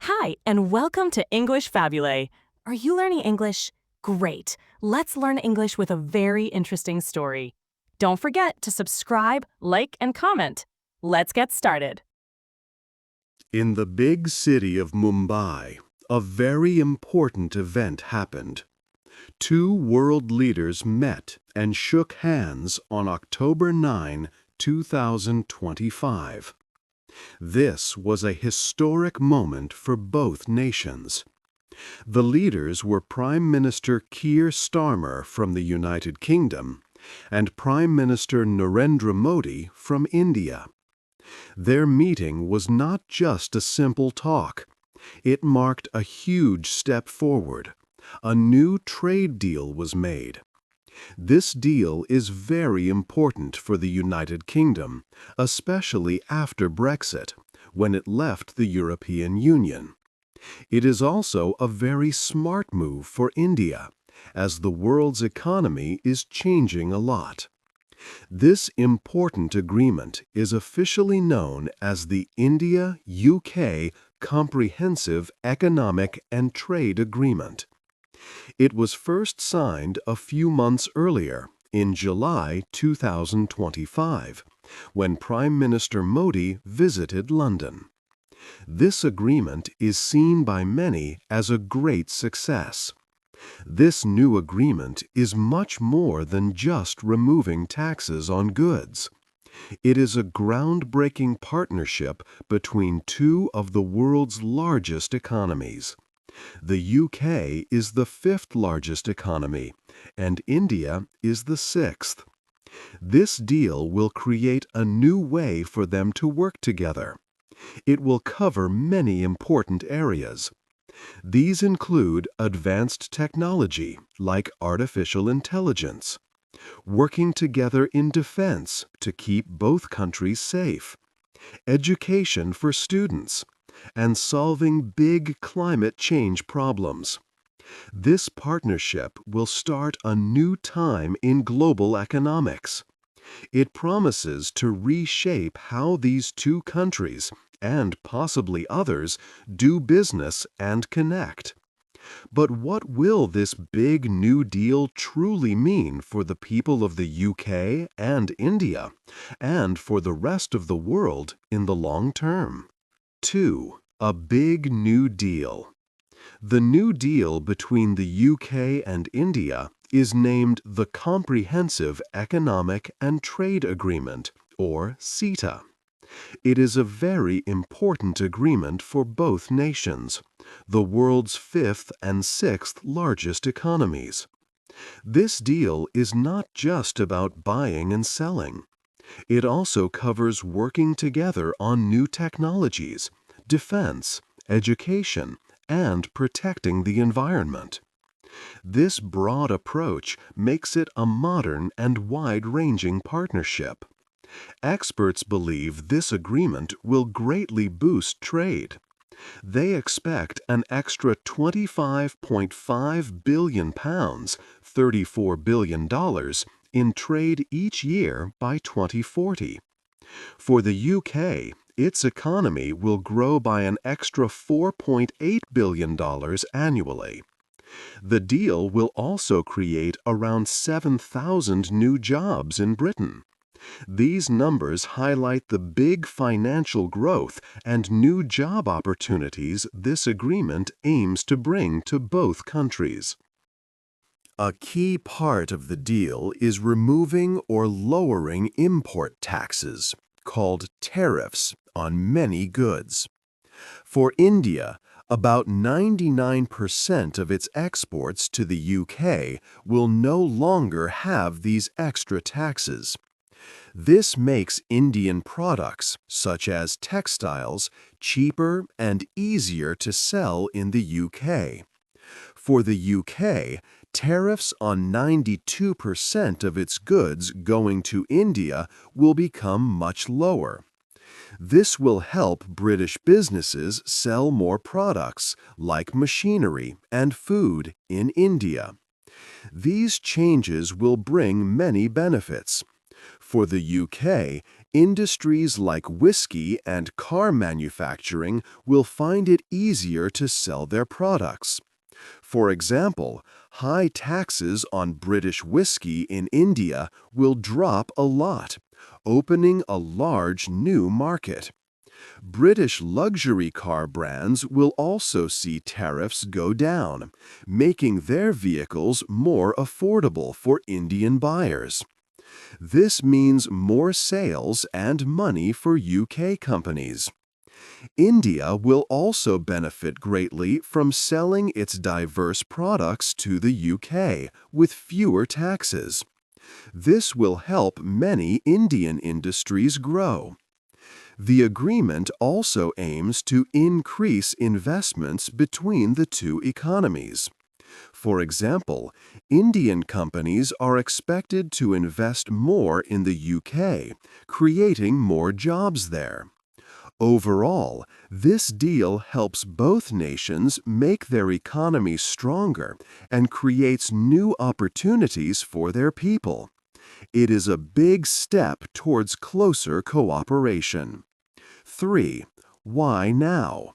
Hi, and welcome to English-Fabule. Are you learning English? Great. Let's learn English with a very interesting story. Don't forget to subscribe, like, and comment. Let's get started. In the big city of Mumbai, a very important event happened. Two world leaders met and shook hands on October 9, 2025. This was a historic moment for both nations. The leaders were Prime Minister Keir Starmer from the United Kingdom and Prime Minister Narendra Modi from India. Their meeting was not just a simple talk. It marked a huge step forward. A new trade deal was made. This deal is very important for the United Kingdom, especially after Brexit, when it left the European Union. It is also a very smart move for India, as the world's economy is changing a lot. This important agreement is officially known as the India-UK Comprehensive Economic and Trade Agreement. It was first signed a few months earlier, in July 2025, when Prime Minister Modi visited London. This agreement is seen by many as a great success. This new agreement is much more than just removing taxes on goods. It is a groundbreaking partnership between two of the world's largest economies. The UK is the fifth largest economy, and India is the sixth. This deal will create a new way for them to work together. It will cover many important areas. These include advanced technology like artificial intelligence, working together in defense to keep both countries safe, education for students, and solving big climate change problems. This partnership will start a new time in global economics. It promises to reshape how these two countries, and possibly others, do business and connect. But what will this big new deal truly mean for the people of the UK and India, and for the rest of the world in the long term? 2. A big new deal. The new deal between the UK and India is named the Comprehensive Economic and Trade Agreement, or CETA. It is a very important agreement for both nations, the world's fifth and sixth largest economies. This deal is not just about buying and selling. It also covers working together on new technologies, defense, education, and protecting the environment. This broad approach makes it a modern and wide-ranging partnership. Experts believe this agreement will greatly boost trade. They expect an extra £25.5 billion, $34 billion, in trade each year by 2040. For the UK, its economy will grow by an extra $4.8 billion annually. The deal will also create around 7,000 new jobs in Britain. These numbers highlight the big financial growth and new job opportunities this agreement aims to bring to both countries. A key part of the deal is removing or lowering import taxes, called tariffs, on many goods. For India, about 99% of its exports to the UK will no longer have these extra taxes. This makes Indian products, such as textiles, cheaper and easier to sell in the UK. For the UK, tariffs on 92% of its goods going to India will become much lower. This will help British businesses sell more products, like machinery and food, in India. These changes will bring many benefits. For the UK, Industries like whiskey and car manufacturing will find it easier to sell their products. For example, high taxes on British whiskey in India will drop a lot, opening a large new market. British luxury car brands will also see tariffs go down, making their vehicles more affordable for Indian buyers. This means more sales and money for UK companies. India will also benefit greatly from selling its diverse products to the UK with fewer taxes. This will help many Indian industries grow. The agreement also aims to increase investments between the two economies. For example, Indian companies are expected to invest more in the UK, creating more jobs there. Overall, this deal helps both nations make their economies stronger and creates new opportunities for their people. It is a big step towards closer cooperation. 3. Why now?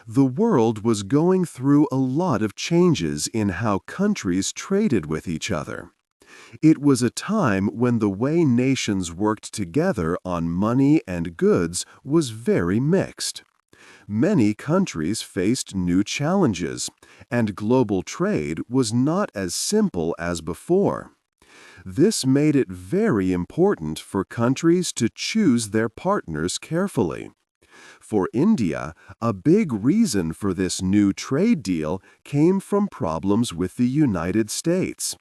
The world was going through a lot of changes in how countries traded with each other. It was a time when the way nations worked together on money and goods was very mixed. Many countries faced new challenges, and global trade was not as simple as before. This made it very important for countries to choose their partners carefully. For India, a big reason for this new trade deal came from problems with the United States.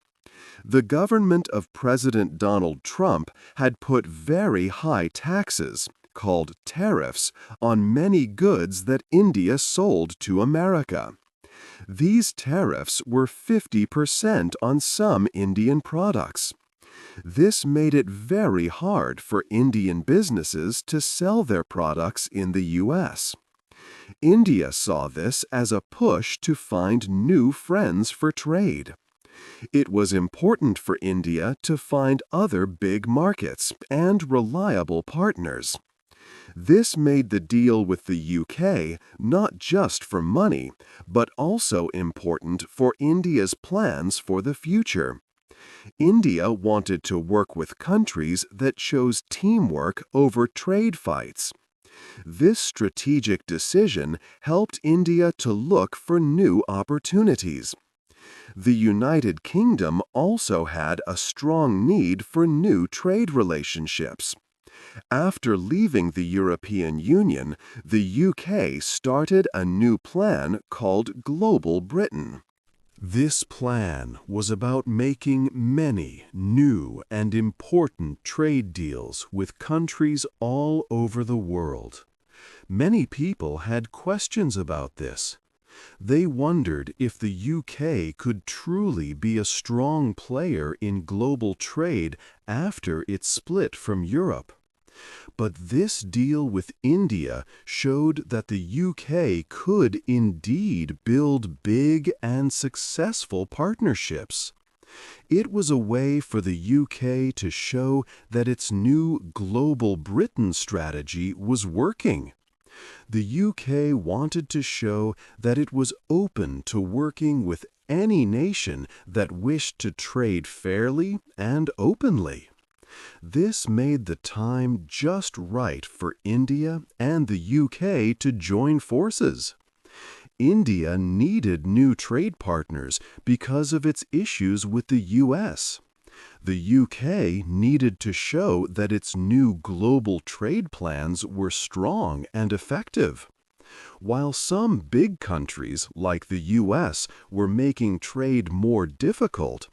The government of President Donald Trump had put very high taxes, called tariffs, on many goods that India sold to America. These tariffs were 50% on some Indian products. This made it very hard for Indian businesses to sell their products in the U.S. India saw this as a push to find new friends for trade. It was important for India to find other big markets and reliable partners. This made the deal with the UK not just for money, but also important for India's plans for the future. India wanted to work with countries that chose teamwork over trade fights. This strategic decision helped India to look for new opportunities. The United Kingdom also had a strong need for new trade relationships. After leaving the European Union, the UK started a new plan called Global Britain. This plan was about making many new and important trade deals with countries all over the world. Many people had questions about this. They wondered if the UK could truly be a strong player in global trade after it split from Europe. But this deal with India showed that the UK could indeed build big and successful partnerships. It was a way for the UK to show that its new Global Britain strategy was working. The UK wanted to show that it was open to working with any nation that wished to trade fairly and openly. This made the time just right for India and the UK to join forces. India needed new trade partners because of its issues with the US. The UK needed to show that its new global trade plans were strong and effective. While some big countries, like the US, were making trade more difficult,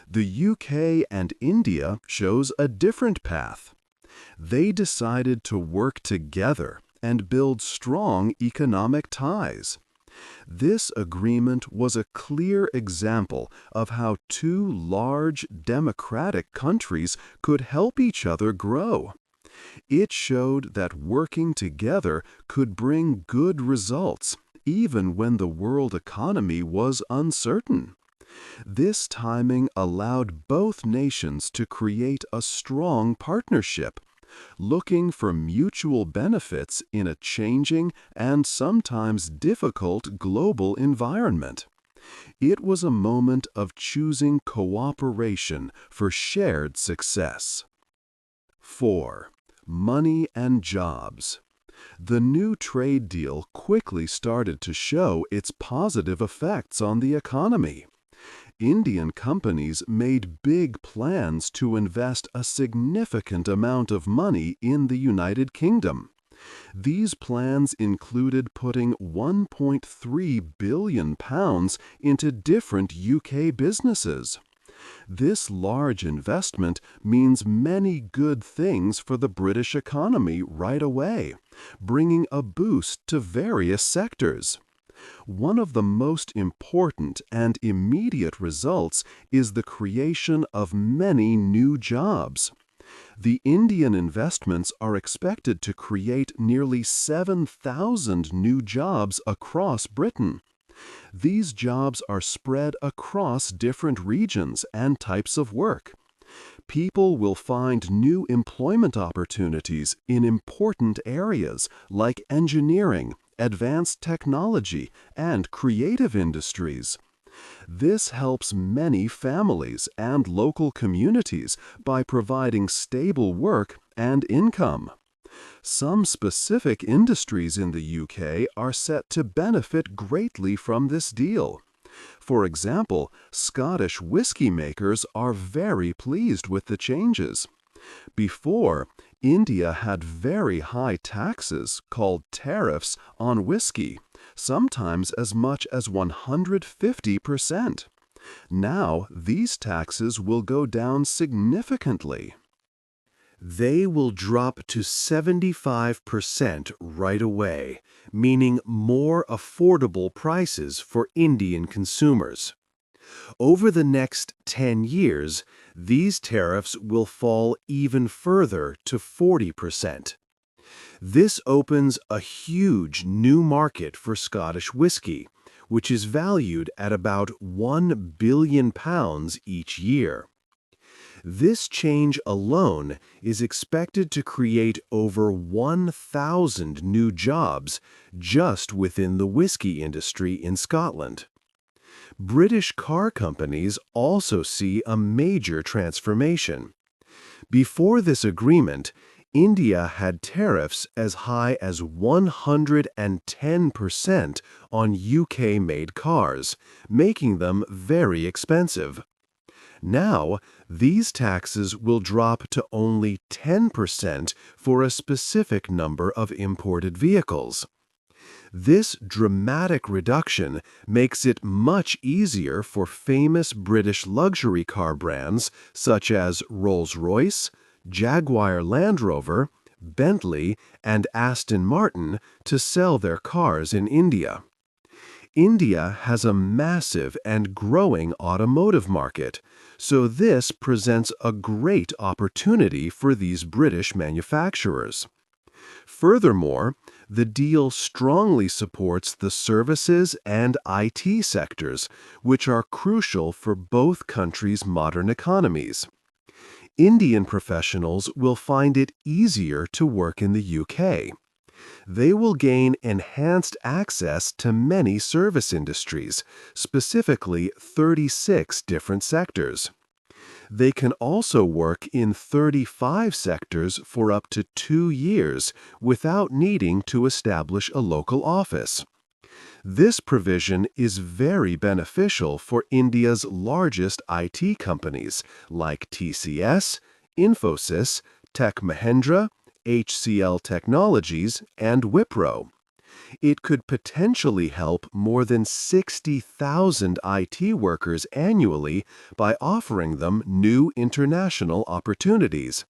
the UK and India chose a different path. They decided to work together and build strong economic ties. This agreement was a clear example of how two large democratic countries could help each other grow. It showed that working together could bring good results, even when the world economy was uncertain. This timing allowed both nations to create a strong partnership, looking for mutual benefits in a changing and sometimes difficult global environment. It was a moment of choosing cooperation for shared success. 4. Money and jobs. The new trade deal quickly started to show its positive effects on the economy. Indian companies made big plans to invest a significant amount of money in the United Kingdom. These plans included putting £1.3 billion into different UK businesses. This large investment means many good things for the British economy right away, bringing a boost to various sectors. One of the most important and immediate results is the creation of many new jobs. The Indian investments are expected to create nearly 7,000 new jobs across Britain. These jobs are spread across different regions and types of work. People will find new employment opportunities in important areas like engineering, advanced technology, and creative industries. This helps many families and local communities by providing stable work and income. Some specific industries in the UK are set to benefit greatly from this deal. For example, Scottish whiskey makers are very pleased with the changes. Before, India had very high taxes, called tariffs, on whiskey, sometimes as much as 150%. Now, these taxes will go down significantly. They will drop to 75% right away, meaning more affordable prices for Indian consumers. Over the next 10 years, these tariffs will fall even further to 40%. This opens a huge new market for Scottish whiskey, which is valued at about £1 billion each year. This change alone is expected to create over 1,000 new jobs just within the whiskey industry in Scotland. British car companies also see a major transformation. Before this agreement, India had tariffs as high as 110% on UK-made cars, making them very expensive. Now, these taxes will drop to only 10% for a specific number of imported vehicles. This dramatic reduction makes it much easier for famous British luxury car brands such as Rolls-Royce, Jaguar Land Rover, Bentley, and Aston Martin to sell their cars in India. India has a massive and growing automotive market, so this presents a great opportunity for these British manufacturers. Furthermore, the deal strongly supports the services and IT sectors, which are crucial for both countries' modern economies. Indian professionals will find it easier to work in the UK. They will gain enhanced access to many service industries, specifically 36 different sectors. They can also work in 35 sectors for up to 2 years without needing to establish a local office. This provision is very beneficial for India's largest IT companies like TCS, Infosys, Tech Mahindra, HCL Technologies, and Wipro. It could potentially help more than 60,000 IT workers annually by offering them new international opportunities.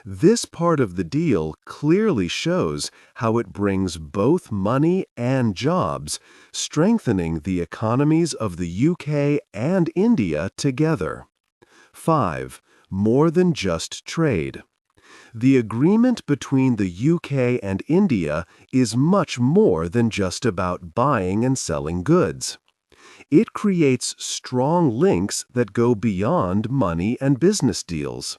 This part of the deal clearly shows how it brings both money and jobs, strengthening the economies of the UK and India together. 5. More than just trade. The agreement between the UK and India is much more than just about buying and selling goods. It creates strong links that go beyond money and business deals.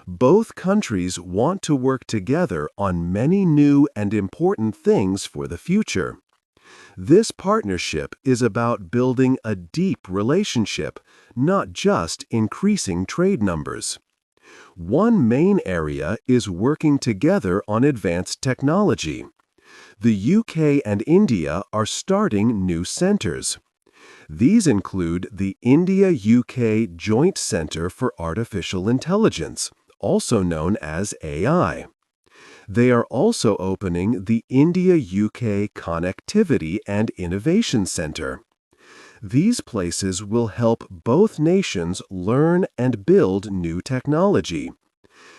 Both countries want to work together on many new and important things for the future. This partnership is about building a deep relationship, not just increasing trade numbers. One main area is working together on advanced technology. The UK and India are starting new centers. These include the India-UK Joint Centre for Artificial Intelligence, also known as AI. They are also opening the India-UK Connectivity and Innovation Centre. These places will help both nations learn and build new technology.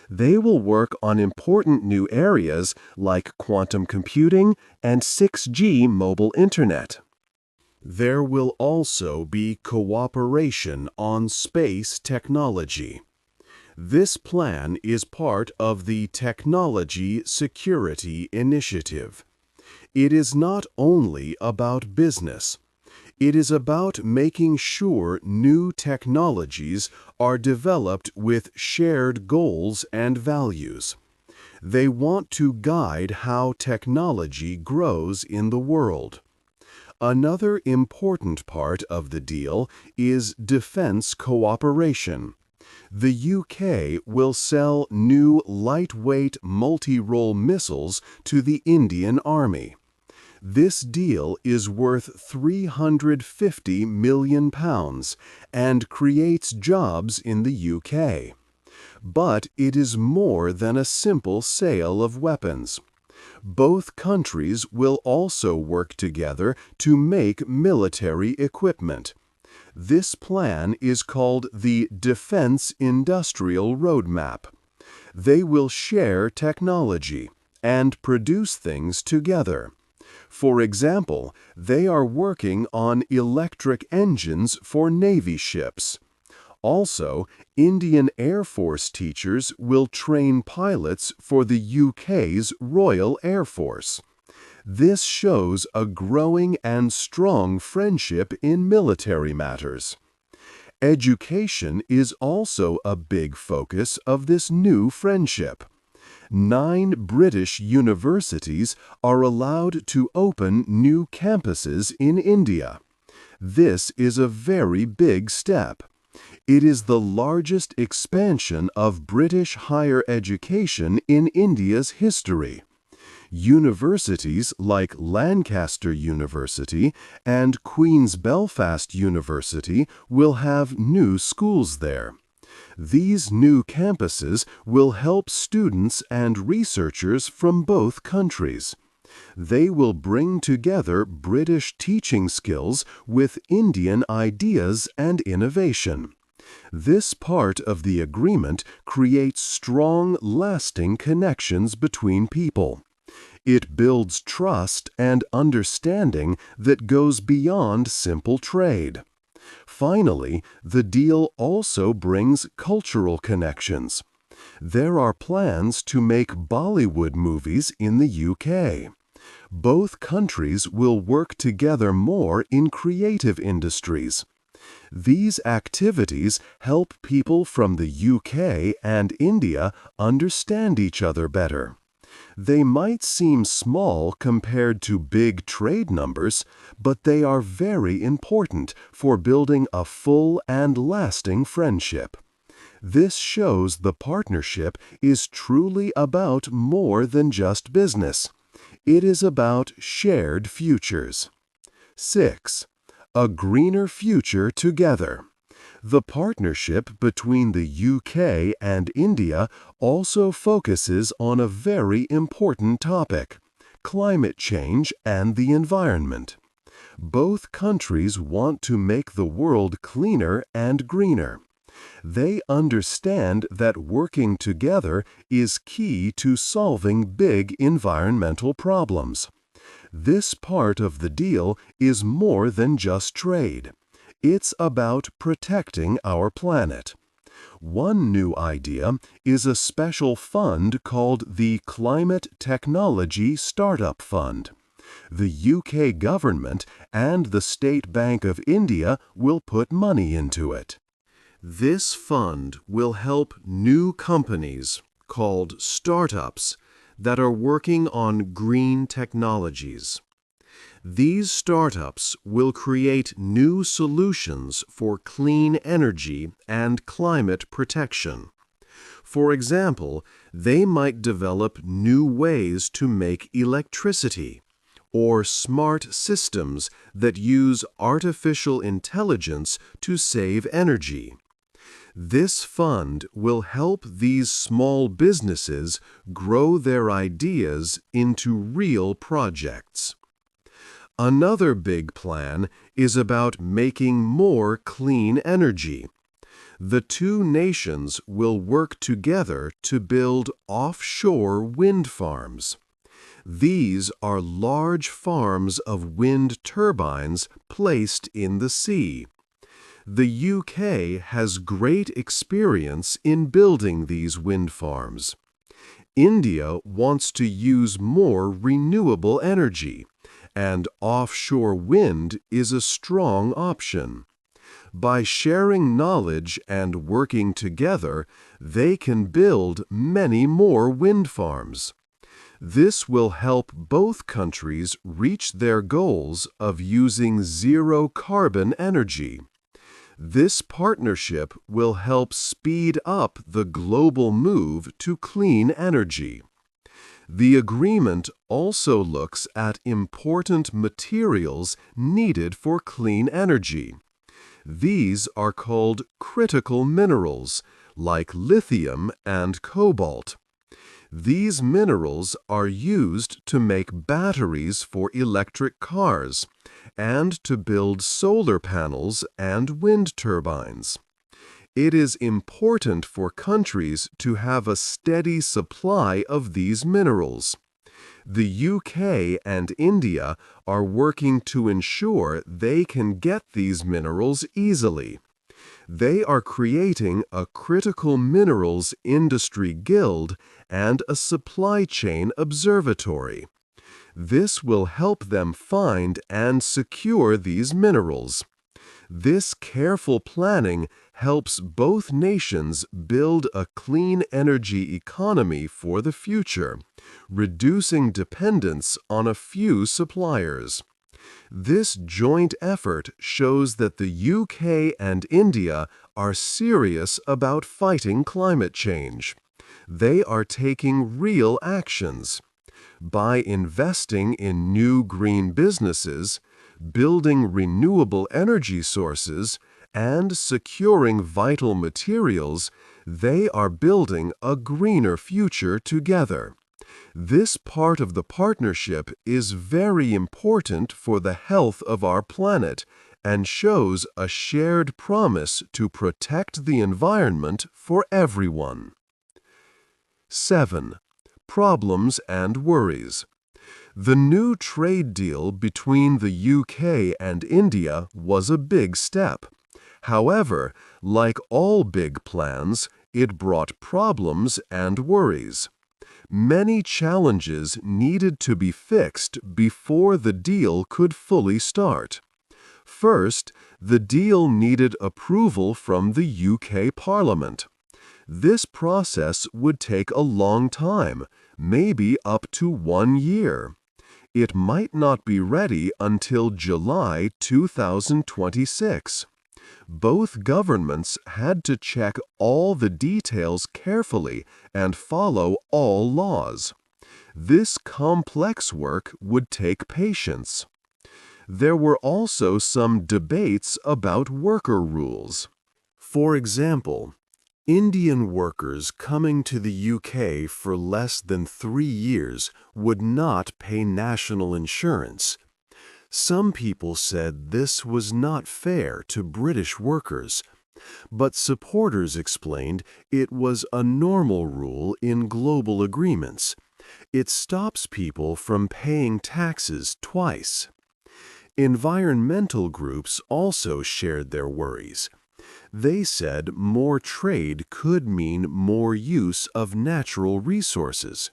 They will work on important new areas like quantum computing and 6G mobile internet. There will also be cooperation on space technology. This plan is part of the Technology Security Initiative. It is not only about business. It is about making sure new technologies are developed with shared goals and values. They want to guide how technology grows in the world. Another important part of the deal is defense cooperation. The UK will sell new lightweight multi-role missiles to the Indian Army. This deal is worth £350 million and creates jobs in the UK. But it is more than a simple sale of weapons. Both countries will also work together to make military equipment. This plan is called the Defense Industrial Roadmap. They will share technology and produce things together. For example, they are working on electric engines for Navy ships. Also, Indian Air Force teachers will train pilots for the UK's Royal Air Force. This shows a growing and strong friendship in military matters. Education is also a big focus of this new friendship. 9 British universities are allowed to open new campuses in India. This is a very big step. It is the largest expansion of British higher education in India's history. Universities like Lancaster University and Queen's Belfast University will have new schools there. These new campuses will help students and researchers from both countries. They will bring together British teaching skills with Indian ideas and innovation. This part of the agreement creates strong, lasting connections between people. It builds trust and understanding that goes beyond simple trade. Finally, the deal also brings cultural connections. There are plans to make Bollywood movies in the UK. Both countries will work together more in creative industries. These activities help people from the UK and India understand each other better. They might seem small compared to big trade numbers, but they are very important for building a full and lasting friendship. This shows the partnership is truly about more than just business. It is about shared futures. 6. A greener future together. The partnership between the UK and India also focuses on a very important topic: climate change and the environment. Both countries want to make the world cleaner and greener. They understand that working together is key to solving big environmental problems. This part of the deal is more than just trade. It's about protecting our planet. One new idea is a special fund called the Climate Technology Startup Fund. The UK government and the State Bank of India will put money into it. This fund will help new companies, called startups, that are working on green technologies. These startups will create new solutions for clean energy and climate protection. For example, they might develop new ways to make electricity, or smart systems that use artificial intelligence to save energy. This fund will help these small businesses grow their ideas into real projects. Another big plan is about making more clean energy. The two nations will work together to build offshore wind farms. These are large farms of wind turbines placed in the sea. The UK has great experience in building these wind farms. India wants to use more renewable energy, and offshore wind is a strong option. By sharing knowledge and working together, they can build many more wind farms. This will help both countries reach their goals of using zero-carbon energy. This partnership will help speed up the global move to clean energy. The agreement also looks at important materials needed for clean energy. These are called critical minerals, like lithium and cobalt. These minerals are used to make batteries for electric cars and to build solar panels and wind turbines. It is important for countries to have a steady supply of these minerals. The UK and India are working to ensure they can get these minerals easily. They are creating a critical minerals industry guild and a supply chain observatory. This will help them find and secure these minerals. This careful planning helps both nations build a clean energy economy for the future, reducing dependence on a few suppliers. This joint effort shows that the UK and India are serious about fighting climate change. They are taking real actions. By investing in new green businesses, building renewable energy sources, and securing vital materials, they are building a greener future together. This part of the partnership is very important for the health of our planet and shows a shared promise to protect the environment for everyone. 7. Problems and worries. The new trade deal between the UK and India was a big step. However, like all big plans, it brought problems and worries. Many challenges needed to be fixed before the deal could fully start. First, the deal needed approval from the UK Parliament. This process would take a long time, maybe up to 1 year. It might not be ready until July 2026. Both governments had to check all the details carefully and follow all laws. This complex work would take patience. There were also some debates about worker rules. For example, Indian workers coming to the UK for less than 3 years would not pay national insurance. Some people said this was not fair to British workers, but supporters explained it was a normal rule in global agreements. It stops people from paying taxes twice. Environmental groups also shared their worries. They said more trade could mean more use of natural resources.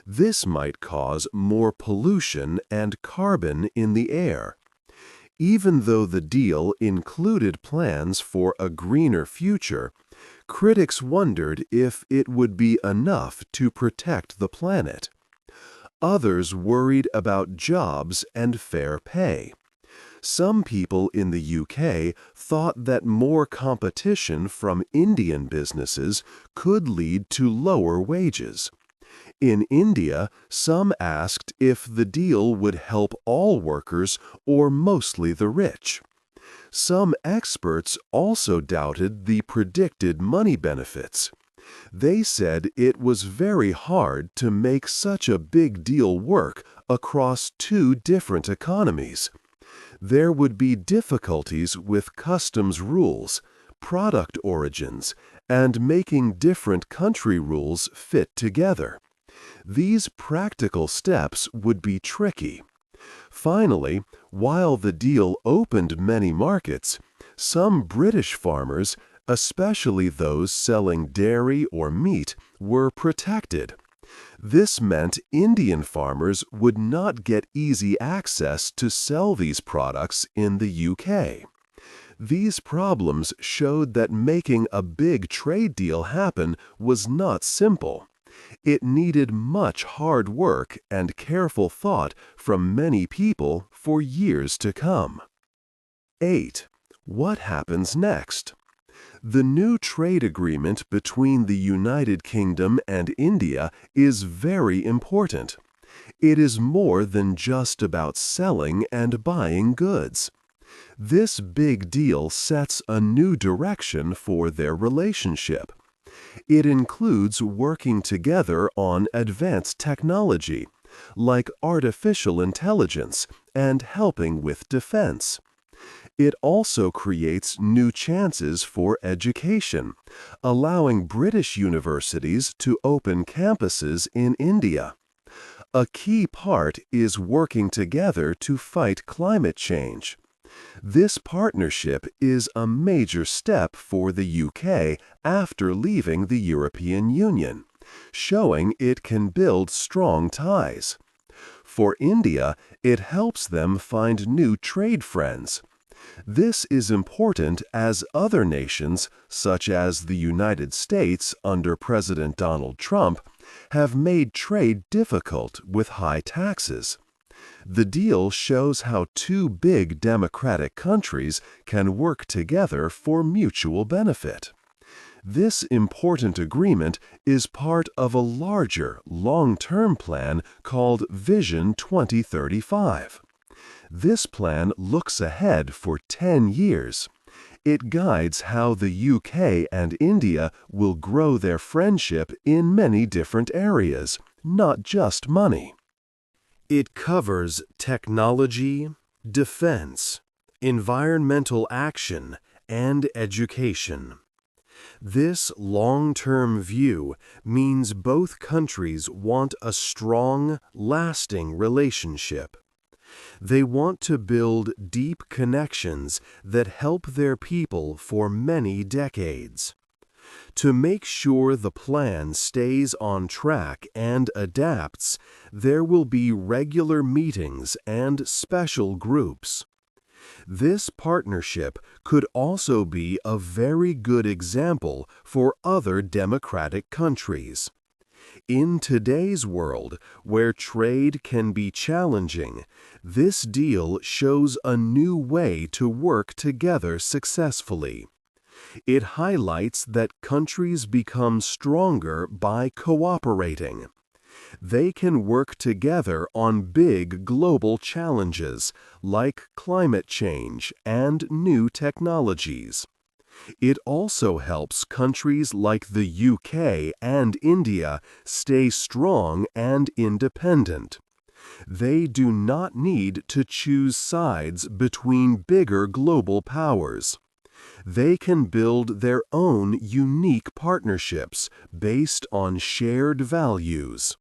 This might cause more pollution and carbon in the air. Even though the deal included plans for a greener future, critics wondered if it would be enough to protect the planet. Others worried about jobs and fair pay. Some people in the UK thought that more competition from Indian businesses could lead to lower wages. In India, some asked if the deal would help all workers or mostly the rich. Some experts also doubted the predicted money benefits. They said it was very hard to make such a big deal work across two different economies. There would be difficulties with customs rules, product origins, and making different country rules fit together. These practical steps would be tricky. Finally, while the deal opened many markets, some British farmers, especially those selling dairy or meat, were protected. This meant Indian farmers would not get easy access to sell these products in the UK. These problems showed that making a big trade deal happen was not simple. It needed much hard work and careful thought from many people for years to come. 8. What happens next? The new trade agreement between the United Kingdom and India is very important. It is more than just about selling and buying goods. This big deal sets a new direction for their relationship. It includes working together on advanced technology, like artificial intelligence, and helping with defense. It also creates new chances for education, allowing British universities to open campuses in India. A key part is working together to fight climate change. This partnership is a major step for the UK after leaving the European Union, showing it can build strong ties. For India, it helps them find new trade friends. This is important as other nations, such as the United States under President Donald Trump, have made trade difficult with high taxes. The deal shows how two big democratic countries can work together for mutual benefit. This important agreement is part of a larger, long-term plan called Vision 2035. This plan looks ahead for 10 years. It guides how the UK and India will grow their friendship in many different areas, not just money. It covers technology, defense, environmental action, and education. This long-term view means both countries want a strong, lasting relationship. They want to build deep connections that help their people for many decades. To make sure the plan stays on track and adapts, there will be regular meetings and special groups. This partnership could also be a very good example for other democratic countries. In today's world, where trade can be challenging, this deal shows a new way to work together successfully. It highlights that countries become stronger by cooperating. They can work together on big global challenges like climate change and new technologies. It also helps countries like the UK and India stay strong and independent. They do not need to choose sides between bigger global powers. They can build their own unique partnerships based on shared values.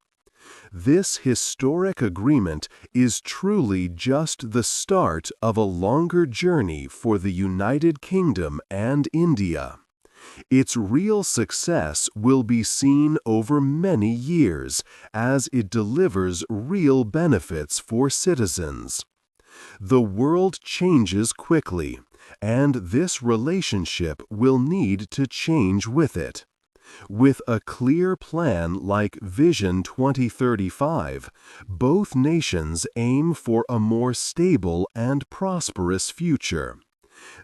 This historic agreement is truly just the start of a longer journey for the United Kingdom and India. Its real success will be seen over many years as it delivers real benefits for citizens. The world changes quickly, and this relationship will need to change with it. With a clear plan like Vision 2035, both nations aim for a more stable and prosperous future.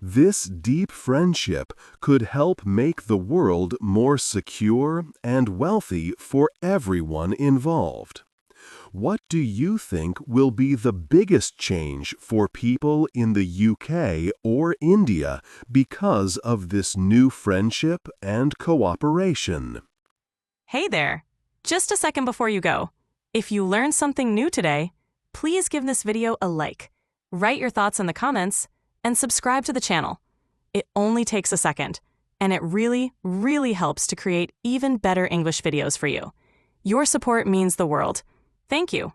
This deep friendship could help make the world more secure and wealthy for everyone involved. What do you think will be the biggest change for people in the UK or India because of this new friendship and cooperation? Hey there! Just a second before you go. If you learned something new today, please give this video a like, write your thoughts in the comments, and subscribe to the channel. It only takes a second, and it really, really helps to create even better English videos for you. Your support means the world. Thank you.